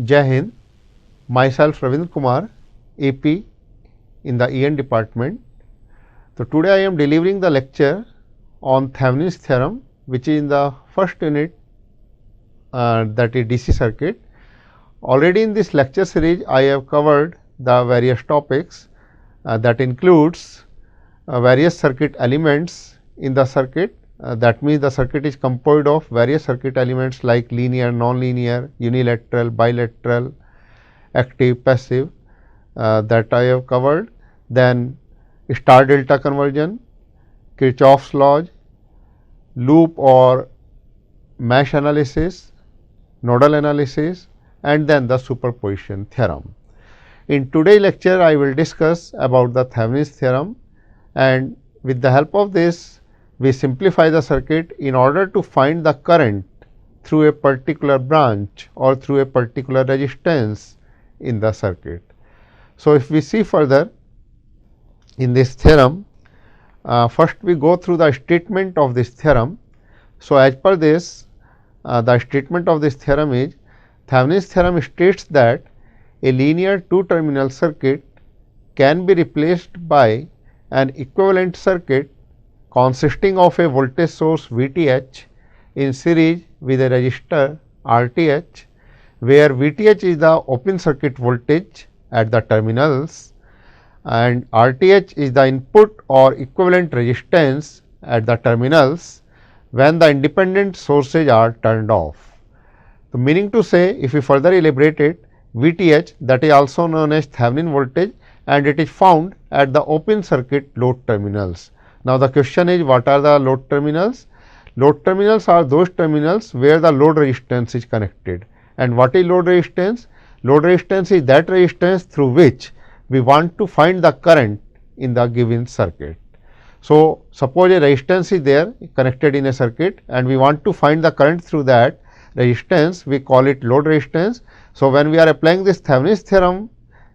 Jai Hind, myself Ravindra Kumar, AP in the EN department. So, today I am delivering the lecture on Thevenin's theorem, which is in the first unit, that is DC circuit. Already in this lecture series I have covered the various topics that includes various circuit elements in the circuit. That means, the circuit is composed of various circuit elements like linear, non-linear, unilateral, bilateral, active, passive, that I have covered. Then star delta conversion, Kirchhoff's laws, loop or mesh analysis, nodal analysis, and then the superposition theorem. In today's lecture I will discuss about the Thevenin's theorem, and with the help of this we simplify the circuit in order to find the current through a particular branch or through a particular resistance in the circuit. So, if we see further in this theorem, first we go through the statement of this theorem. So, as per this, the statement of this theorem is, Thevenin's theorem states that a linear two terminal circuit can be replaced by an equivalent circuit consisting of a voltage source VTH in series with a resistor RTH, where VTH is the open circuit voltage at the terminals and RTH is the input or equivalent resistance at the terminals when the independent sources are turned off. So, meaning to say, if we further elaborate it, VTH, that is also known as Thevenin voltage, and it is found at the open circuit load terminals. Now, the question is, what are the load terminals? Load terminals are those terminals where the load resistance is connected. And what is load resistance? Load resistance is that resistance through which we want to find the current in the given circuit. So, suppose a resistance is there connected in a circuit and we want to find the current through that resistance, we call it load resistance. So, when we are applying this Thevenin's theorem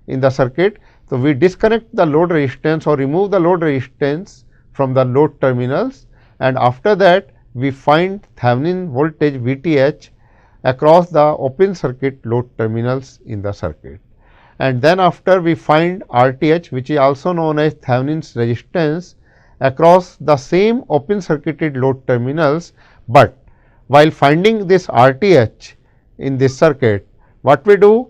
in the circuit, so we disconnect the load resistance or remove the load resistance from the load terminals, and after that we find Thevenin voltage VTH across the open circuit load terminals in the circuit. And then after we find RTH, which is also known as Thevenin's resistance across the same open circuited load terminals, but while finding this RTH in this circuit, what we do?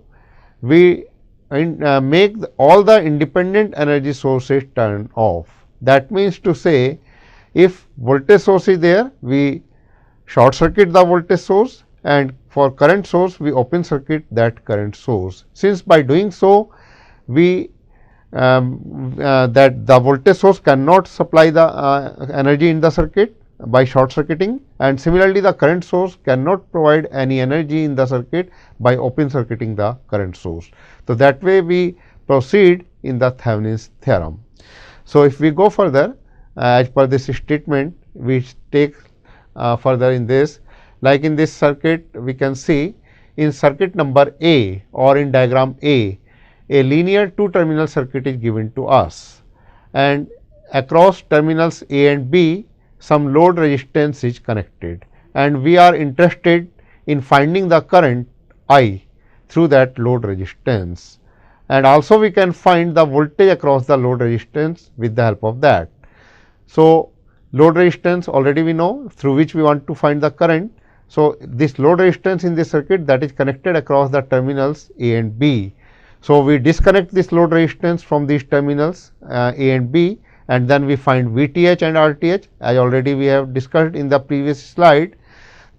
We make all the independent energy sources turn off. That means to say, if voltage source is there, we short circuit the voltage source, and for current source we open circuit that current source. Since by doing so, we that the voltage source cannot supply the energy in the circuit by short circuiting, and similarly the current source cannot provide any energy in the circuit by open circuiting the current source. So, that way we proceed in the Thevenin's theorem. So, if we go further, as per this statement, we take further in this, like in this circuit we can see in circuit number A or in diagram A linear two terminal circuit is given to us, and across terminals A and B some load resistance is connected, and we are interested in finding the current I through that load resistance, and also we can find the voltage across the load resistance with the help of that. So, load resistance already we know, through which we want to find the current. So, this load resistance in this circuit, that is connected across the terminals A and B. So, we disconnect this load resistance from these terminals A and B, and then we find VTH and RTH, as already we have discussed in the previous slide.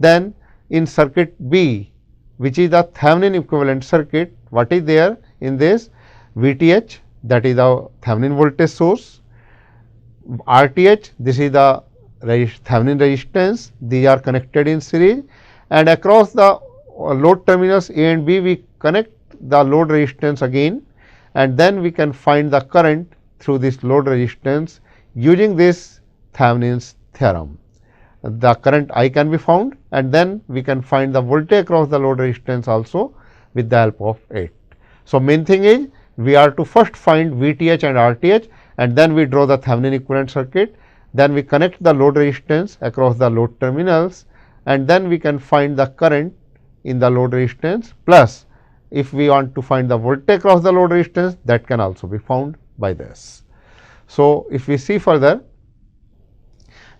Then in circuit B, which is the Thevenin equivalent circuit, what is there in this? VTH, that is the Thevenin voltage source, RTH, this is the Thevenin resistance, these are connected in series, and across the load terminals A and B we connect the load resistance again, and then we can find the current through this load resistance using this Thevenin's theorem. The current I can be found, and then we can find the voltage across the load resistance also with the help of it. So, main thing is we are to first find VTH and RTH, and then we draw the Thevenin equivalent circuit, then we connect the load resistance across the load terminals, and then we can find the current in the load resistance, plus if we want to find the voltage across the load resistance, that can also be found by this. So, if we see further,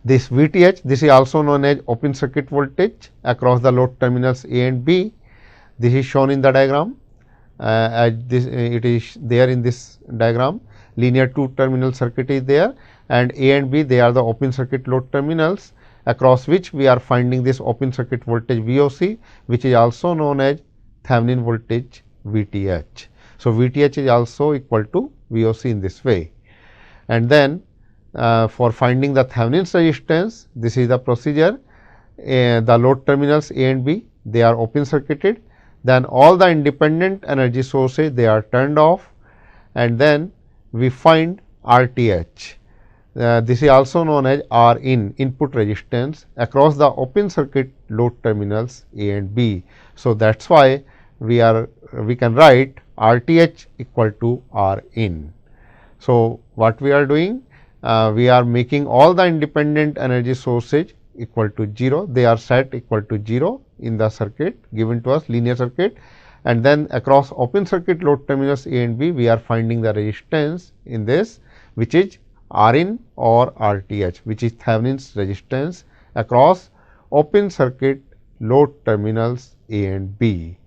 this VTH, this is also known as open circuit voltage across the load terminals A and B. This is shown in the diagram, as this it is there in this diagram. Linear two terminal circuit is there, and A and B, they are the open circuit load terminals across which we are finding this open circuit voltage VOC, which is also known as Thevenin voltage VTH. So, VTH is also equal to VOC in this way. And then for finding the Thevenin's resistance, this is the procedure. The load terminals A and B, they are open circuited, then all the independent energy sources, they are turned off, and then we find RTH. This is also known as R in, input resistance, across the open circuit load terminals A and B. So, that is why we can write RTH equal to R in. So, what we are doing? We are making all the independent energy sources equal to 0, they are set equal to 0 in the circuit given to us, linear circuit, and then across open circuit load terminals A and B, we are finding the resistance in this, which is R in or RTH, which is Thevenin's resistance across open circuit load terminals A and B.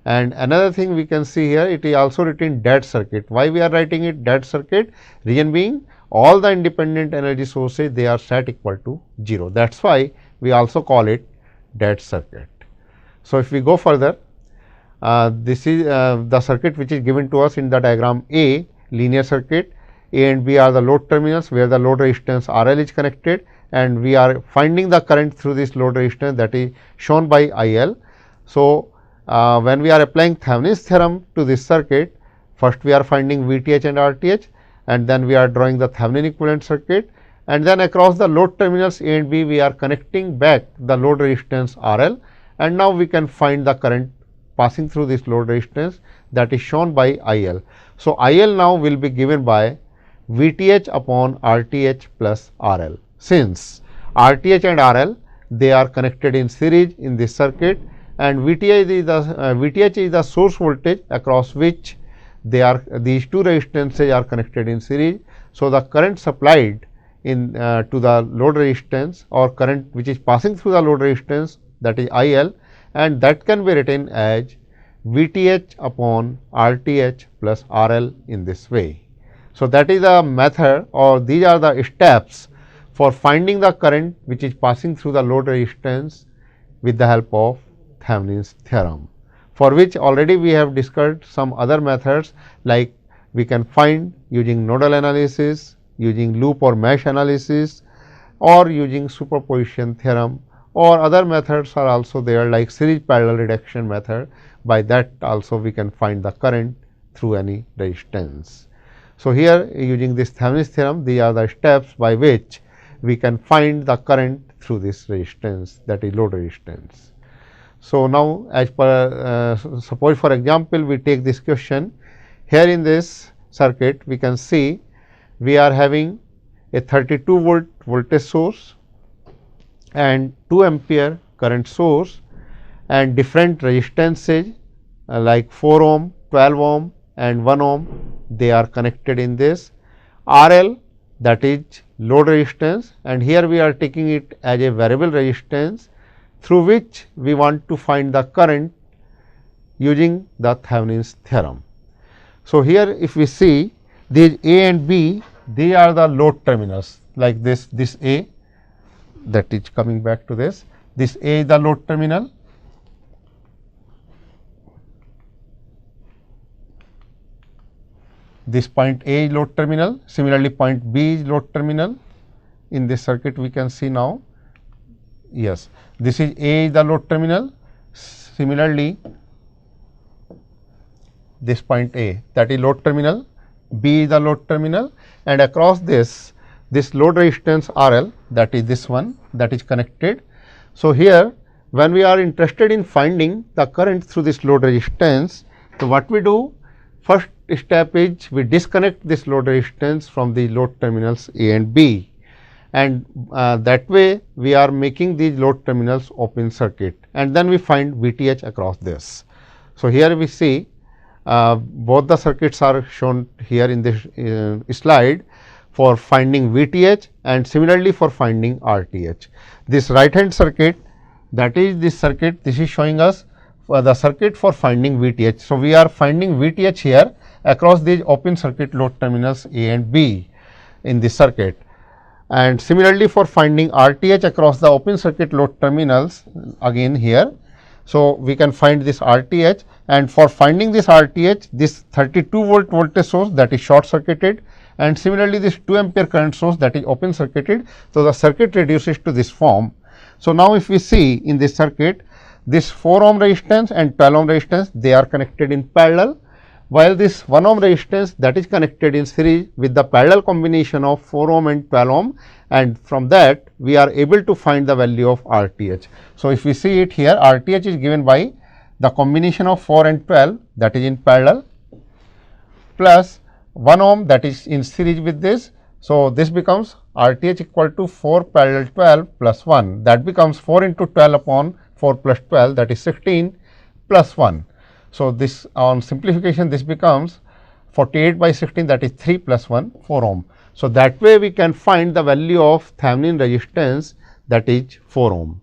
And another thing we can see here, it is also written dead circuit. Why we are writing it dead circuit? Reason being, all the independent energy sources, they are set equal to 0. That is why we also call it dead circuit. So, if we go further, this is the circuit which is given to us in the diagram A, linear circuit. A and B are the load terminals where the load resistance RL is connected, and we are finding the current through this load resistance, that is shown by IL. So, when we are applying Thevenin's theorem to this circuit, first we are finding VTH and RTH, and then we are drawing the Thevenin equivalent circuit, and then across the load terminals A and B, we are connecting back the load resistance RL, and now we can find the current passing through this load resistance, that is shown by IL. So, IL now will be given by VTH upon RTH plus RL. Since RTH and RL, they are connected in series in this circuit, and VTH is the source voltage across which these two resistances are connected in series. So, the current supplied in to the load resistance, or current which is passing through the load resistance, that is IL, and that can be written as VTH upon RTH plus RL in this way. So, that is the method, or these are the steps for finding the current which is passing through the load resistance with the help of Thevenin's theorem, for which already we have discussed some other methods, like we can find using nodal analysis, using loop or mesh analysis, or using superposition theorem, or other methods are also there, like series parallel reduction method. By that also we can find the current through any resistance. So, here using this Thevenin's theorem, these are the steps by which we can find the current through this resistance, that is load resistance. So, now as per suppose for example, we take this question. Here in this circuit, we can see we are having a 32 volt voltage source and 2 ampere current source, and different resistances like 4 ohm, 12 ohm and 1 ohm, they are connected in this. RL, that is load resistance, and here we are taking it as a variable resistance through which we want to find the current using the Thevenin's theorem. So, here if we see these A and B, they are the load terminals, like this A, that is coming back to this A is the load terminal, this point A is load terminal, similarly point B is load terminal. In this circuit we can see now, yes, this is A is the load terminal, similarly this point A, that is load terminal, B is the load terminal, and across this load resistance RL, that is this one, that is connected. So, here when we are interested in finding the current through this load resistance, so what we do, first step is we disconnect this load resistance from the load terminals A and B, and that way we are making these load terminals open circuit, and then we find VTH across this. So, here we see both the circuits are shown here in this slide for finding VTH and similarly for finding RTH. This right hand circuit, that is this circuit, this is showing us the circuit for finding VTH. So, we are finding VTH here across these open circuit load terminals A and B in this circuit, and similarly for finding RTH across the open circuit load terminals again here. So, we can find this RTH, and for finding this RTH, this 32 volt voltage source, that is short circuited, and similarly this 2 ampere current source, that is open circuited. So, the circuit reduces to this form. So, now if we see in this circuit, this 4 ohm resistance and 12 ohm resistance, they are connected in parallel, while this 1 ohm resistance, that is connected in series with the parallel combination of 4 ohm and 12 ohm, and from that we are able to find the value of RTH. So, if we see it here, RTH is given by the combination of 4 and 12, that is in parallel, plus 1 ohm, that is in series with this. So, this becomes RTH equal to 4 parallel 12 plus 1, that becomes 4 into 12 upon 4 plus 12, that is 16 plus 1. So, this on simplification, this becomes 48 by 16, that is 3 plus 1, 4 ohm. So, that way we can find the value of Thevenin resistance, that is 4 ohm.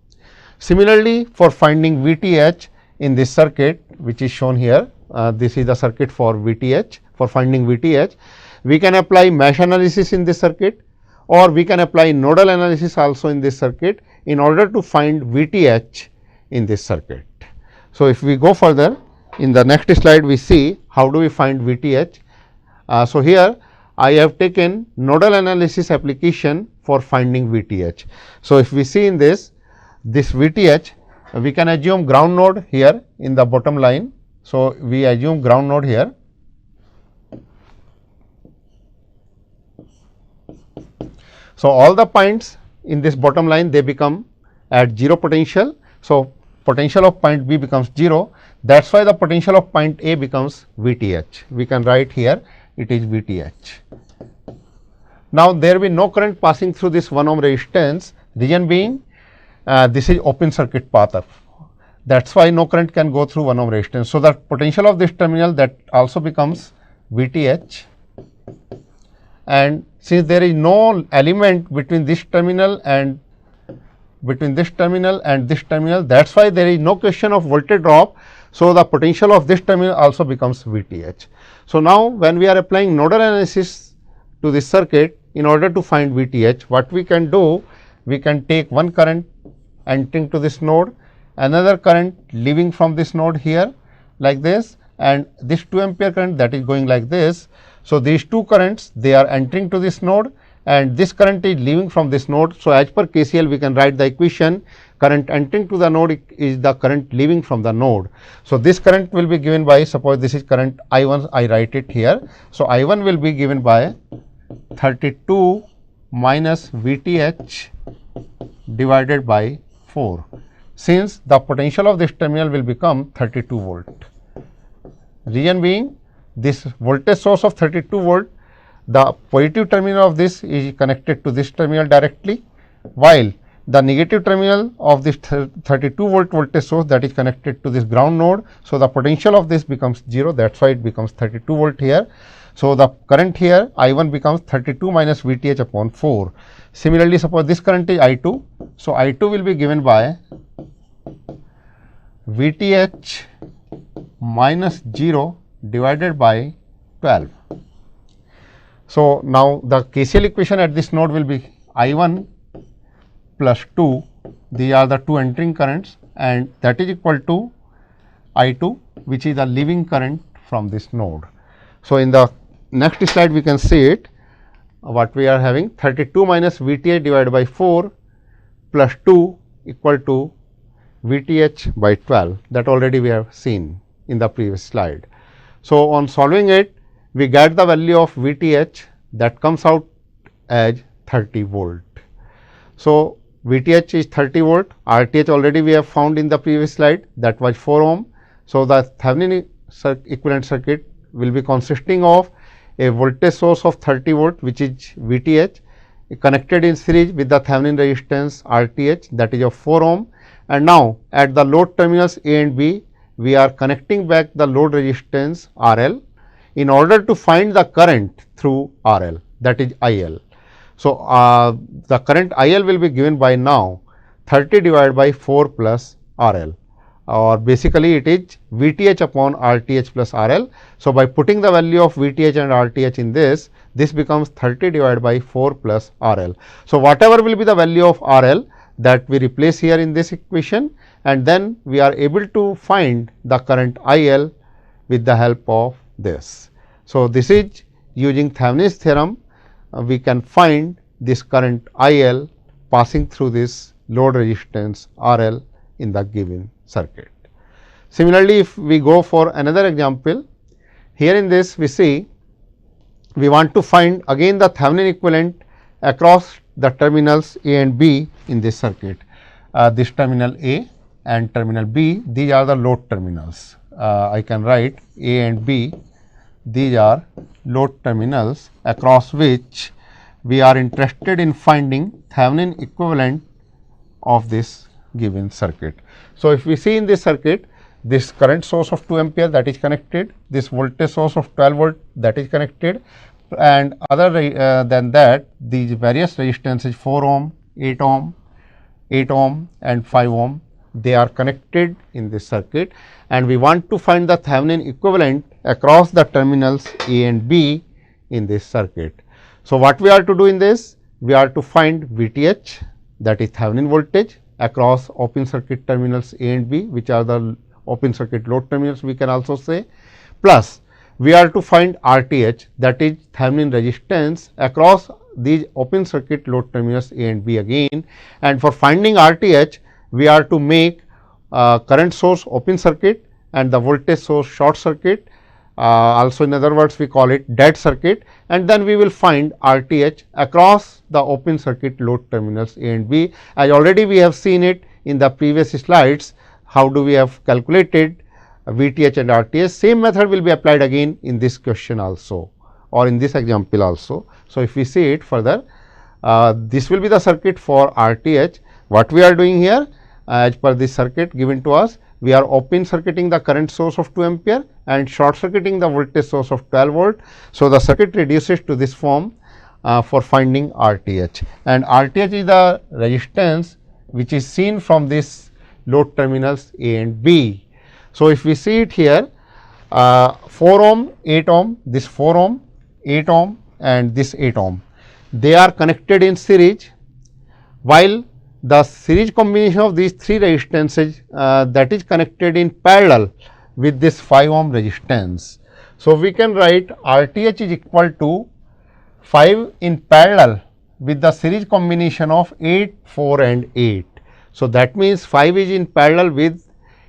Similarly, for finding VTH in this circuit which is shown here, this is the circuit for VTH. For finding VTH, we can apply mesh analysis in this circuit, or we can apply nodal analysis also in this circuit in order to find VTH in this circuit. So, if we go further in the next slide, we see how do we find VTH. So, here I have taken nodal analysis application for finding VTH. So, if we see in this VTH, we can assume ground node here in the bottom line. So, we assume ground node here. So, all the points in this bottom line, they become at 0 potential. So, potential of point B becomes 0, that is why the potential of point A becomes VTH. We can write here it is VTH. Now, there will be no current passing through this 1 ohm resistance, reason being this is open circuit path, that is why no current can go through 1 ohm resistance. So, the potential of this terminal, that also becomes VTH, and since there is no element between this terminal and this terminal, that is why there is no question of voltage drop. So, the potential of this terminal also becomes VTH. So, now when we are applying nodal analysis to this circuit in order to find VTH, what we can do, we can take one current entering to this node, another current leaving from this node here like this, and this 2 ampere current, that is going like this. So, these two currents, they are entering to this node, and this current is leaving from this node. So, as per KCL, we can write the equation, current entering to the node is the current leaving from the node. So, this current will be given by, suppose this is current I1, I write it here. So, I1 will be given by 32 minus VTH divided by 4, since the potential of this terminal will become 32 volt. Reason being, this voltage source of 32 volt, the positive terminal of this is connected to this terminal directly, while the negative terminal of this 32 volt voltage source, that is connected to this ground node. So, the potential of this becomes 0, that is why it becomes 32 volt here. So, the current here I1 becomes 32 minus VTH upon 4. Similarly, suppose this current is I2. So, I2 will be given by VTH minus 0 divided by 12. So, now the KCL equation at this node will be I1 plus 2, these are the two entering currents, and that is equal to I2, which is the leaving current from this node. So, in the next slide we can see it, what we are having 32 minus VTH divided by 4 plus 2 equal to VTH by 12, that already we have seen in the previous slide. So, on solving it, we get the value of VTH, that comes out as 30 volt. So, VTH is 30 volt, RTH already we have found in the previous slide, that was 4 ohm. So, the Thevenin equivalent circuit will be consisting of a voltage source of 30 volt, which is VTH, connected in series with the Thevenin resistance RTH, that is of 4 ohm. And now, at the load terminals A and B, we are connecting back the load resistance RL in order to find the current through RL, that is IL. So, the current IL will be given by now 30 divided by 4 plus RL, or basically it is VTH upon RTH plus RL. So, by putting the value of VTH and RTH in this becomes 30 divided by 4 plus RL. So, whatever will be the value of RL, that we replace here in this equation, and then we are able to find the current IL with the help of this. So, this is using Thevenin's theorem, we can find this current IL passing through this load resistance RL in the given circuit. Similarly, if we go for another example, here in this we see we want to find again the Thevenin equivalent across the terminals A and B in this circuit. This terminal A and terminal B, these are the load terminals. I can write A and B, these are load terminals across which we are interested in finding Thevenin equivalent of this given circuit. So, if we see in this circuit, this current source of 2 ampere that is connected, this voltage source of 12 volt that is connected, and other than that these various resistances 4 ohm, 8 ohm, 8 ohm and 5 ohm, they are connected in this circuit, and we want to find the Thevenin equivalent across the terminals A and B in this circuit. So, what we are to do in this? We are to find VTH, that is Thevenin voltage, across open circuit terminals A and B, which are the open circuit load terminals we can also say, plus we are to find RTH, that is Thevenin resistance across these open circuit load terminals A and B again, and for finding RTH we are to make current source open circuit and the voltage source short circuit, also in other words we call it dead circuit, and then we will find RTH across the open circuit load terminals A and B. As already we have seen it in the previous slides, how do we have calculated VTH and RTH. Same method will be applied again in this question also, or in this example also. So, if we see it further, this will be the circuit for RTH. What we are doing here, as per this circuit given to us, we are open circuiting the current source of 2 ampere and short circuiting the voltage source of 12 volt. So, the circuit reduces to this form for finding RTH, and RTH is the resistance which is seen from this load terminals A and B. So, if we see it here, 4 ohm, 8 ohm, this 4 ohm, 8 ohm and this 8 ohm, they are connected in series, while the series combination of these 3 resistances that is connected in parallel with this 5 ohm resistance. So, we can write RTH is equal to 5 in parallel with the series combination of 8, 4 and 8. So, that means 5 is in parallel with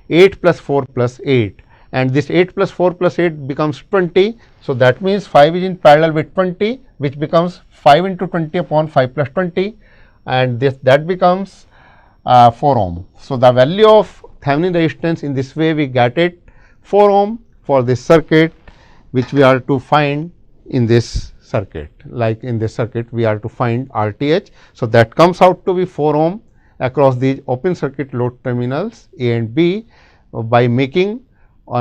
8 plus 4 plus 8, and this 8 plus 4 plus 8 becomes 20. So, that means 5 is in parallel with 20, which becomes 5 into 20 upon 5 plus 20, and that becomes 4 ohm. So, the value of Thevenin resistance in this way we get it 4 ohm for this circuit, which we are to find in this circuit. Like in this circuit we are to find RTH. So, that comes out to be 4 ohm across these open circuit load terminals A and B by making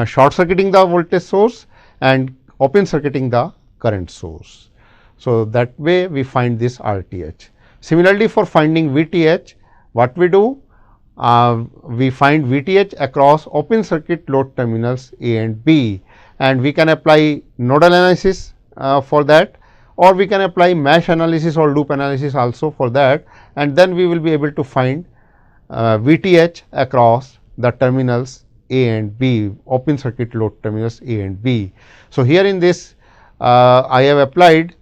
short circuiting the voltage source and open circuiting the current source. So, that way we find this RTH. Similarly, for finding VTH, what we do? We find VTH across open circuit load terminals A and B, and we can apply nodal analysis for that, or we can apply mesh analysis or loop analysis also for that, and then we will be able to find VTH across the terminals A and B, open circuit load terminals A and B. So, here in this I have applied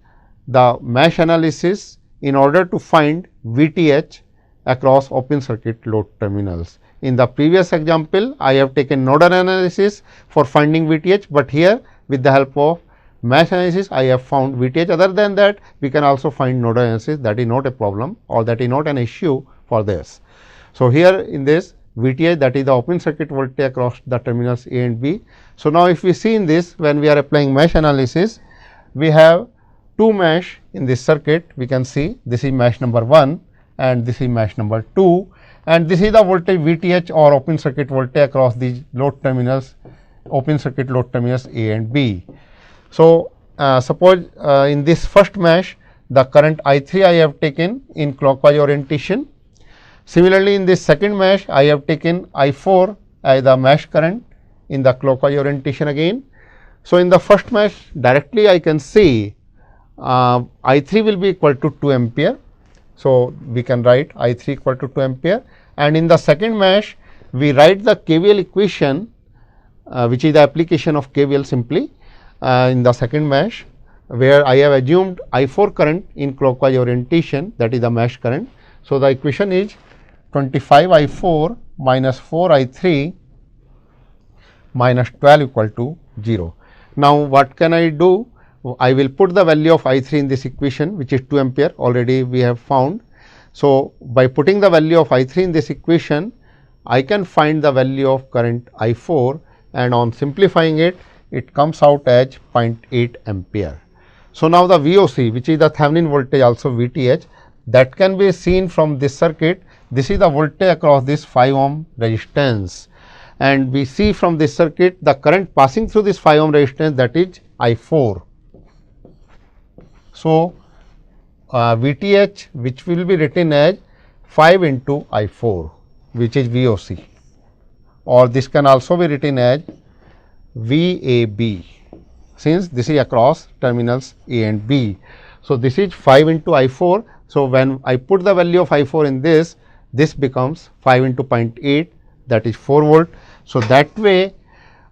the mesh analysis in order to find VTH across open circuit load terminals. In the previous example, I have taken nodal analysis for finding VTH, but here with the help of mesh analysis I have found VTH. Other than that, we can also find nodal analysis, that is not a problem, or that is not an issue for this. So, here in this VTH, that is the open circuit voltage across the terminals A and B. So, now if we see in this, when we are applying mesh analysis, we have 2 mesh in this circuit. We can see this is mesh number 1 and this is mesh number 2, and this is the voltage VTH or open circuit voltage across these load terminals, open circuit load terminals A and B. So, suppose in this first mesh the current I3 I have taken in clockwise orientation. Similarly, in this second mesh I have taken I4 as the mesh current in the clockwise orientation again. So, in the first mesh directly I can see I3 will be equal to 2 ampere. So, we can write I3 equal to 2 ampere, and in the second mesh we write the KVL equation which is the application of KVL simply in the second mesh, where I have assumed I4 current in clockwise orientation, that is the mesh current. So, the equation is 25 I4 minus 4 I3 minus 12 equal to 0. Now, what can I do? I will put the value of I3 in this equation, which is 2 ampere, already we have found. So, by putting the value of I3 in this equation, I can find the value of current I4, and on simplifying it, it comes out as 0.8 ampere. So, now the VOC, which is the Thevenin voltage, also VTH, that can be seen from this circuit. This is the voltage across this 5 ohm resistance, and we see from this circuit the current passing through this 5 ohm resistance, that is I4. So, VTH, which will be written as 5 into I4, which is VOC, or this can also be written as VAB, since this is across terminals A and B. So, this is 5 into I4. So, when I put the value of I4 in this, this becomes 5 into 0.8, that is 4 volt. So, that way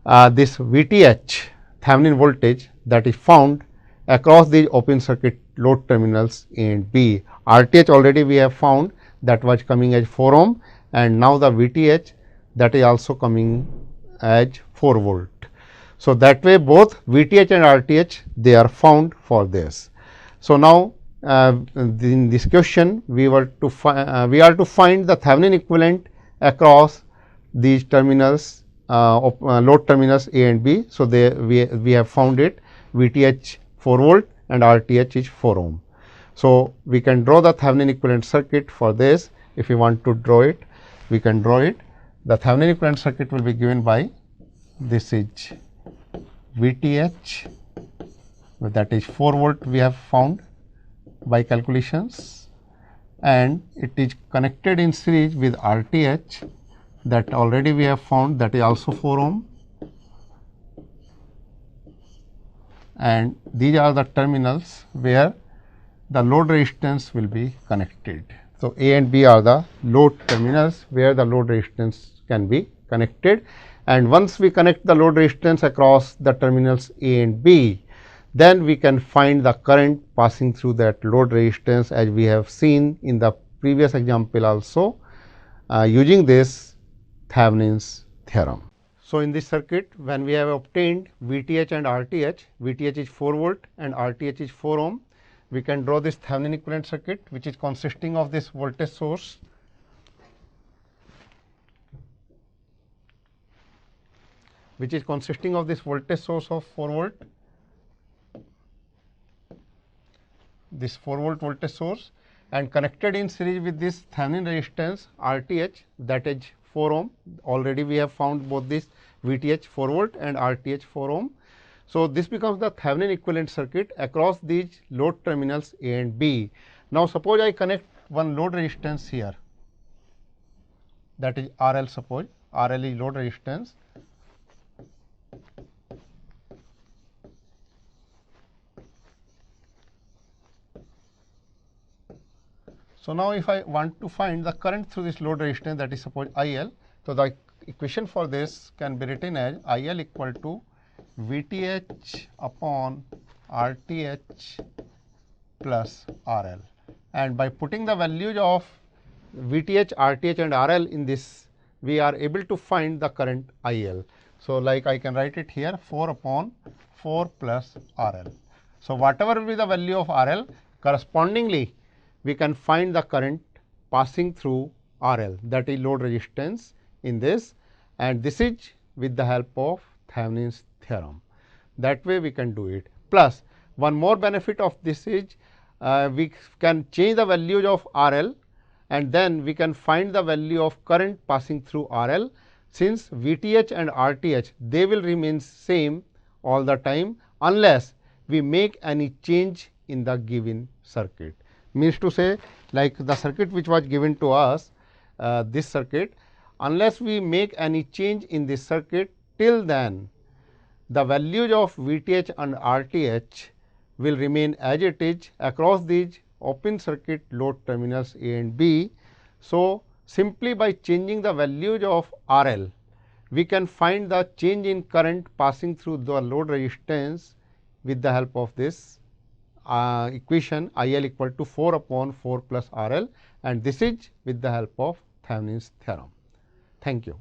this VTH Thevenin voltage that is found across the open circuit load terminals A and B. RTH already we have found, that was coming as 4 ohm, and now the VTH, that is also coming as 4 volt. So, that way both VTH and RTH, they are found for this. So, now in this question we are to find the Thevenin equivalent across these terminals load terminals A and B. So, we have found it, VTH 4 volt and RTH is 4 ohm. So, we can draw the Thevenin equivalent circuit for this. If you want to draw it, we can draw it. The Thevenin equivalent circuit will be given by, this is VTH, that is 4 volt we have found by calculations, and it is connected in series with RTH, that already we have found, that is also 4 ohm, and these are the terminals where the load resistance will be connected. So, A and B are the load terminals where the load resistance can be connected, and once we connect the load resistance across the terminals A and B, then we can find the current passing through that load resistance, as we have seen in the previous example also using this Thevenin's theorem. So, in this circuit, when we have obtained VTH and RTH, VTH is 4 volt and RTH is 4 ohm, we can draw this Thevenin equivalent circuit, which is consisting of this voltage source, of 4 volt, this 4 volt voltage source, and connected in series with this Thevenin resistance RTH, that is 4 ohm. Already we have found both this VTH 4 volt and RTH 4 ohm. So, this becomes the Thevenin equivalent circuit across these load terminals A and B. Now, suppose I connect one load resistance here, that is RL. Suppose RL is load resistance. So, now if I want to find the current through this load resistance, that is suppose IL. So, the equation for this can be written as IL equal to VTH upon RTH plus RL, and by putting the values of VTH, RTH and RL in this, we are able to find the current IL. So, like I can write it here, 4 upon 4 plus RL. So, whatever will be the value of RL, correspondingly we can find the current passing through RL, that is load resistance in this, and this is with the help of Thevenin's theorem. That way we can do it. Plus, one more benefit of this is we can change the values of RL and then we can find the value of current passing through RL, since VTH and RTH they will remain same all the time unless we make any change in the given circuit. Means to say, like the circuit which was given to us, this circuit, unless we make any change in this circuit, till then the values of VTH and RTH will remain as it is across these open circuit load terminals A and B. So, simply by changing the values of RL, we can find the change in current passing through the load resistance with the help of this equation IL equal to 4 upon 4 plus RL, and this is with the help of Thevenin's theorem. Thank you.